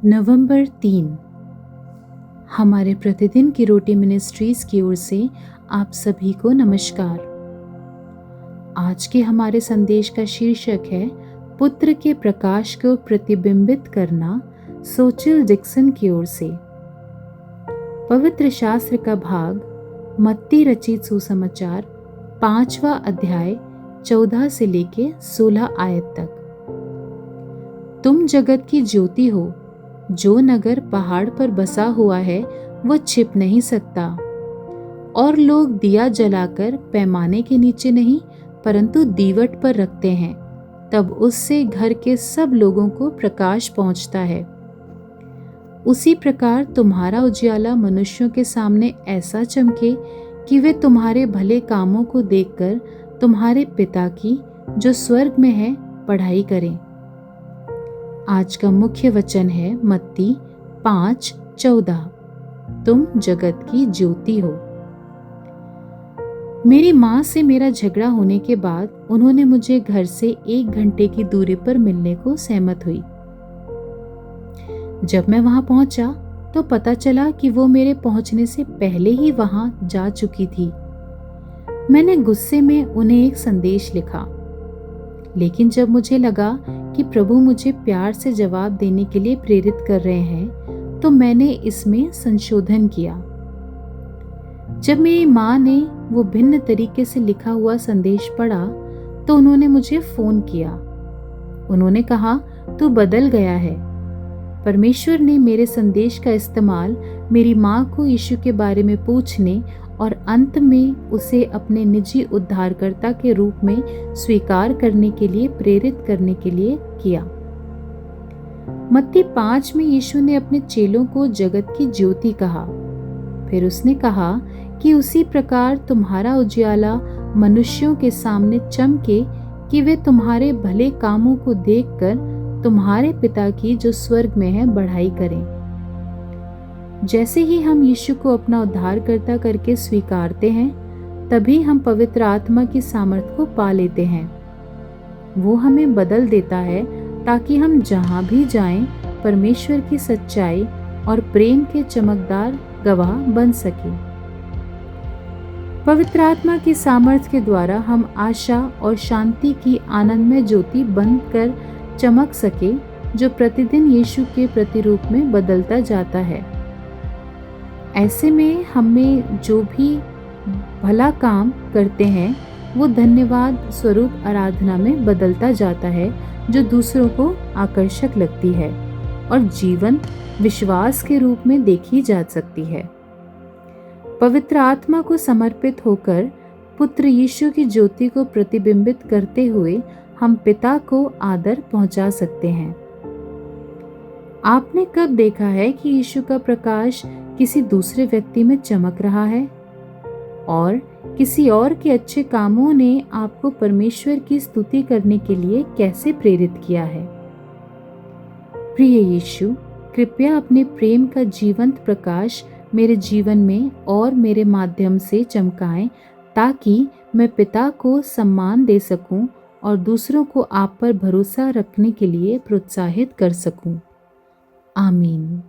नवंबर 3। हमारे प्रतिदिन की रोटी मिनिस्ट्रीज की ओर से आप सभी को नमस्कार। आज के हमारे संदेश का शीर्षक है पुत्र के प्रकाश को प्रतिबिंबित करना, सोचिल डिक्सन की ओर से। पवित्र शास्त्र का भाग मत्ती रचित सुसमाचार 5वां अध्याय 14 से लेके 16 आयत तक। तुम जगत की ज्योति हो। जो नगर पहाड़ पर बसा हुआ है वह छिप नहीं सकता, और लोग दिया जलाकर पैमाने के नीचे नहीं परंतु दीवट पर रखते हैं, तब उससे घर के सब लोगों को प्रकाश पहुंचता है। उसी प्रकार तुम्हारा उजियाला मनुष्यों के सामने ऐसा चमके कि वे तुम्हारे भले कामों को देखकर तुम्हारे पिता की जो स्वर्ग में है बढ़ाई करें। आज का मुख्य वचन है मत्ती 5:14। तुम जगत की ज्योति हो। मेरी माँ से मेरा झगड़ा होने के बाद उन्होंने मुझे घर से 1 घंटे की दूरी पर मिलने को सहमत हुई। जब मैं वहां पहुंचा तो पता चला कि वो मेरे पहुंचने से पहले ही वहां जा चुकी थी। मैंने गुस्से में उन्हें एक संदेश लिखा, लेकिन जब मुझे लगा कि प्रभु मुझे प्यार से जवाब देने के लिए प्रेरित कर रहे हैं, तो मैंने इसमें संशोधन किया। जब मेरी माँ ने वो भिन्न तरीके से लिखा हुआ संदेश पढ़ा तो उन्होंने मुझे फोन किया। उन्होंने कहा, तू बदल गया है। परमेश्वर ने मेरे संदेश का इस्तेमाल मेरी माँ को यीशु के बारे में पूछने और अंत में उसे अपने निजी उद्धारकर्ता के रूप में स्वीकार करने के लिए प्रेरित करने के लिए किया। मत्ती 5 में यीशु ने अपने चेलों को जगत की ज्योति कहा। फिर उसने कहा कि उसी प्रकार तुम्हारा उजियाला मनुष्यों के सामने चमके कि वे तुम्हारे भले कामों को देखकर तुम्हारे पिता की जो स्वर्ग में है बढ़ाई करें। जैसे ही हम यीशु को अपना उद्धारकर्ता करके स्वीकारते हैं, तभी हम पवित्र आत्मा की सामर्थ को पा लेते हैं। वो हमें बदल देता है ताकि हम जहां भी जाएं परमेश्वर की सच्चाई और प्रेम के चमकदार गवाह बन सके। पवित्र आत्मा की सामर्थ के द्वारा हम आशा और शांति की आनंदमय ज्योति बनकर चमक सके, जो प्रतिदिन यीशु के प्रतिरूप में बदलता जाता है। ऐसे में हमें जो भी भला काम करते हैं वो धन्यवाद स्वरूप आराधना में बदलता जाता है, जो दूसरों को आकर्षक लगती है और जीवन विश्वास के रूप में देखी जा सकती है। पवित्र आत्मा को समर्पित होकर पुत्र यीशु की ज्योति को प्रतिबिंबित करते हुए हम पिता को आदर पहुंचा सकते हैं। आपने कब देखा है कि यीशु का प्रकाश किसी दूसरे व्यक्ति में चमक रहा है, और किसी और के अच्छे कामों ने आपको परमेश्वर की स्तुति करने के लिए कैसे प्रेरित किया है? प्रिय यीशु, कृपया अपने प्रेम का जीवंत प्रकाश मेरे जीवन में और मेरे माध्यम से चमकाएं, ताकि मैं पिता को सम्मान दे सकूं और दूसरों को आप पर भरोसा रखने के लिए प्रोत्साहित कर सकूं। आमीन।